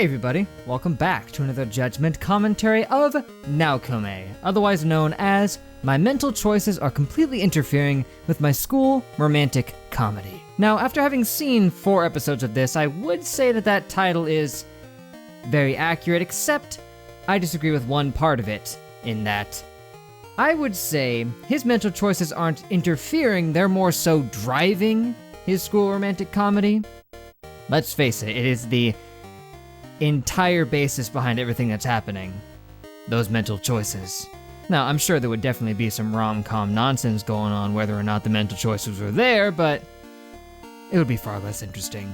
Hey everybody, welcome back to another Judgment commentary of NouCome, otherwise known as My Mental Choices Are Completely Interfering with My School Romantic Comedy. Now, after having seen 4 episodes of this, I would say that title is very accurate, except I disagree with one part of it, in that I would say his mental choices aren't interfering, they're more so driving his school romantic comedy. Let's face it is the entire basis behind everything that's happening. Those mental choices. Now, I'm sure there would definitely be some rom-com nonsense going on whether or not the mental choices were there, but it would be far less interesting.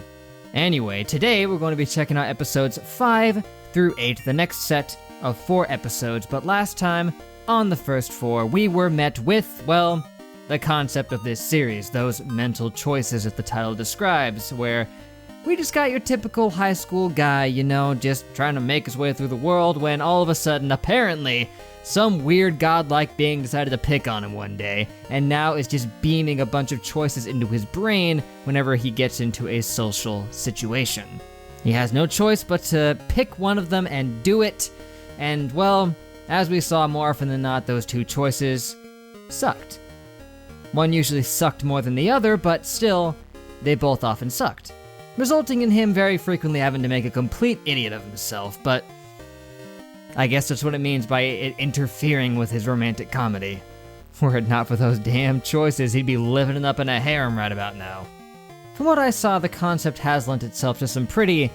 Anyway, today we're going to be checking out episodes 5 through 8, the next set of 4 episodes, but last time, on the first 4, we were met with, well, the concept of this series, those mental choices that the title describes, where we just got your typical high school guy, you know, just trying to make his way through the world when all of a sudden, apparently, some weird godlike being decided to pick on him one day, and now is just beaming a bunch of choices into his brain whenever he gets into a social situation. He has no choice but to pick one of them and do it, and well, as we saw more often than not, those 2 choices sucked. One usually sucked more than the other, but still, they both often sucked, resulting in him very frequently having to make a complete idiot of himself, but I guess that's what it means by it interfering with his romantic comedy. Were it not for those damn choices, he'd be living it up in a harem right about now. From what I saw, the concept has lent itself to some pretty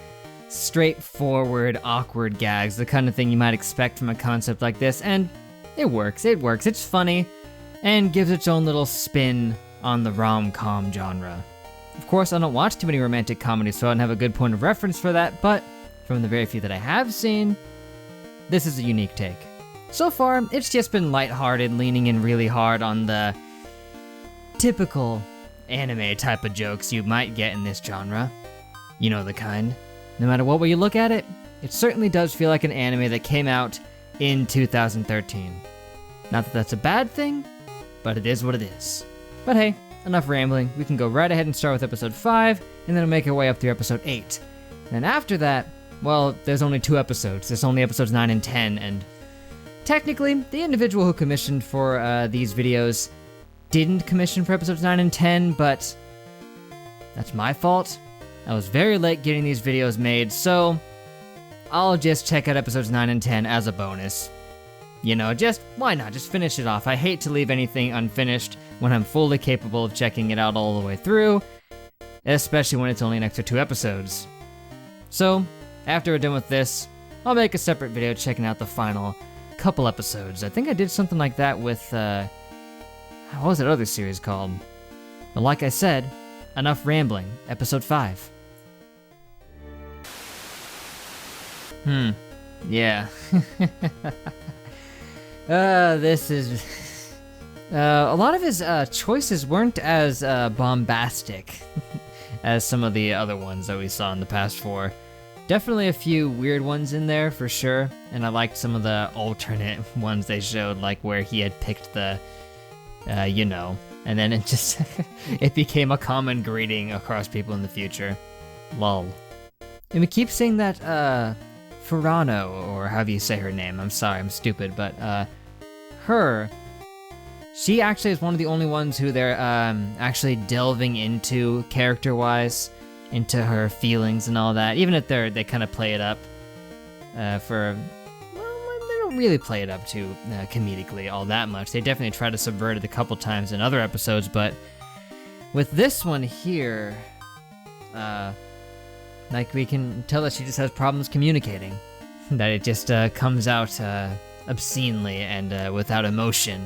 straightforward, awkward gags, the kind of thing you might expect from a concept like this, and it works, it's funny, and gives its own little spin on the rom-com genre. Of course, I don't watch too many romantic comedies, so I don't have a good point of reference for that, but from the very few that I have seen, this is a unique take. So far, it's just been lighthearted, leaning in really hard on the typical anime type of jokes you might get in this genre. You know the kind. No matter what way you look at it, it certainly does feel like an anime that came out in 2013. Not that that's a bad thing, but it is what it is. But hey, enough rambling, we can go right ahead and start with episode 5, and then make our way up through episode 8. And after that, well, there's only 2 episodes. There's only episodes 9 and 10, and technically, the individual who commissioned for these videos didn't commission for episodes 9 and 10, but that's my fault. I was very late getting these videos made, so I'll just check out episodes 9 and 10 as a bonus. You know, why not? Just finish it off. I hate to leave anything unfinished when I'm fully capable of checking it out all the way through, especially when it's only an extra 2 episodes. So, after we're done with this, I'll make a separate video checking out the final couple episodes. I think I did something like that with, what was that other series called? But like I said, enough rambling. Episode 5. Yeah. This is... a lot of his choices weren't as bombastic as some of the other ones that we saw in the past 4. Definitely a few weird ones in there, for sure, and I liked some of the alternate ones they showed, like where he had picked the, you know, and then it just, it became a common greeting across people in the future. Lol. And we keep saying that, Furano, or however you say her name, I'm sorry, I'm stupid, but, her, she actually is one of the only ones who they're, actually delving into character-wise, into her feelings and all that, even if they kind of play it up, well, they don't really play it up too comedically all that much. They definitely try to subvert it a couple times in other episodes, but with this one here, like we can tell that she just has problems communicating. That it just comes out obscenely and without emotion,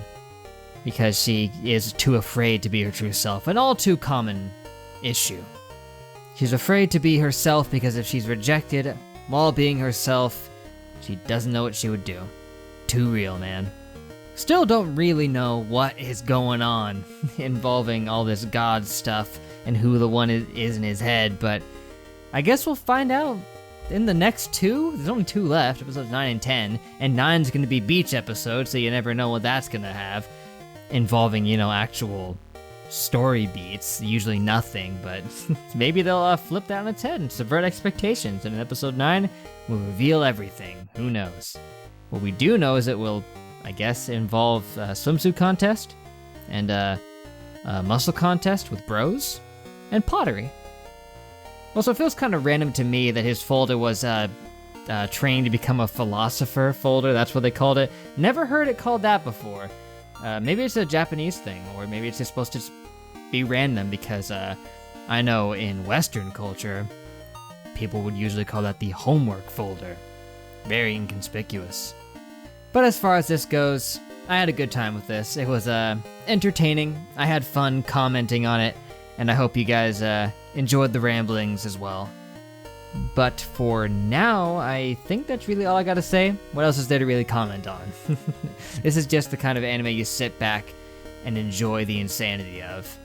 because she is too afraid to be her true self, an all too common issue. She's afraid to be herself because if she's rejected while being herself, she doesn't know what she would do. Too real, man. Still don't really know what is going on involving all this God stuff and who the one is in his head, but I guess we'll find out in the next 2. There's only 2 left, episodes 9 and 10, and 9's gonna be beach episodes, so you never know what that's gonna have, involving, you know, actual story beats, usually nothing, but maybe they'll flip that on its head and subvert expectations, and in episode 9, we'll reveal everything. Who knows? What we do know is it will, I guess, involve a swimsuit contest, and a muscle contest with bros, and pottery. Also, it feels kind of random to me that his folder was trained to become a philosopher folder. That's what they called it. Never heard it called that before. Maybe it's a Japanese thing, or maybe it's just supposed to be random, because I know in Western culture, people would usually call that the homework folder. Very inconspicuous. But as far as this goes, I had a good time with this. It was entertaining. I had fun commenting on it, and I hope you guys enjoyed the ramblings as well. But for now, I think that's really all I gotta say. What else is there to really comment on? This is just the kind of anime you sit back and enjoy the insanity of.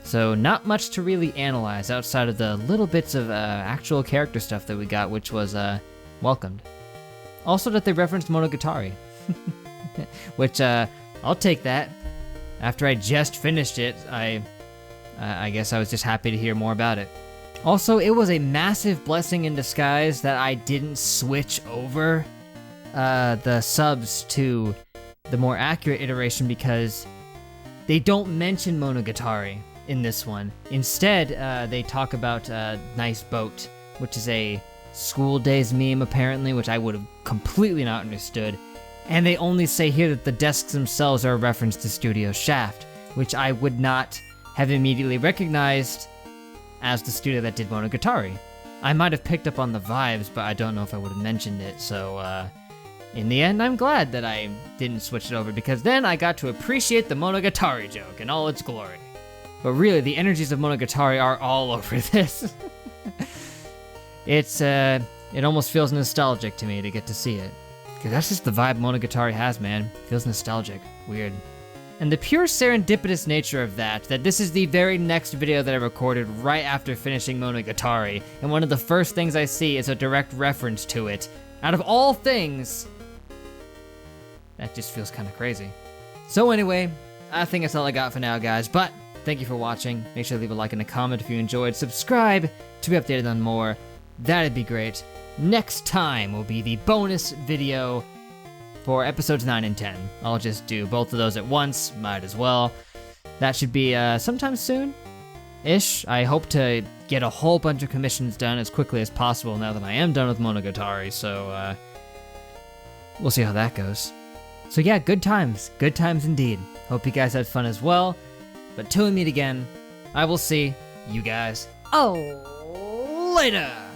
So not much to really analyze outside of the little bits of actual character stuff that we got, which was welcomed. Also that they referenced Monogatari, which I'll take that. After I just finished it, I guess I was just happy to hear more about it. Also, it was a massive blessing in disguise that I didn't switch over the subs to the more accurate iteration, because they don't mention Monogatari in this one. Instead, they talk about Nice Boat, which is a school days meme apparently, which I would have completely not understood. And they only say here that the desks themselves are a reference to Studio Shaft, which I would not have immediately recognized as the studio that did Monogatari. I might have picked up on the vibes, but I don't know if I would have mentioned it, so in the end, I'm glad that I didn't switch it over, because then I got to appreciate the Monogatari joke in all its glory. But really, the energies of Monogatari are all over this. It almost feels nostalgic to me to get to see it, because that's just the vibe Monogatari has, man. Feels nostalgic. Weird. And the pure serendipitous nature of that this is the very next video that I recorded right after finishing Monogatari, and one of the first things I see is a direct reference to it. Out of all things, that just feels kind of crazy. So anyway, I think that's all I got for now, guys, but thank you for watching. Make sure to leave a like and a comment if you enjoyed. Subscribe to be updated on more. That'd be great. Next time will be the bonus video for episodes 9 and 10. I'll just do both of those at once, might as well. That should be sometime soon-ish. I hope to get a whole bunch of commissions done as quickly as possible now that I am done with Monogatari, so we'll see how that goes. So yeah, good times indeed. Hope you guys had fun as well, but till we meet again, I will see you guys later!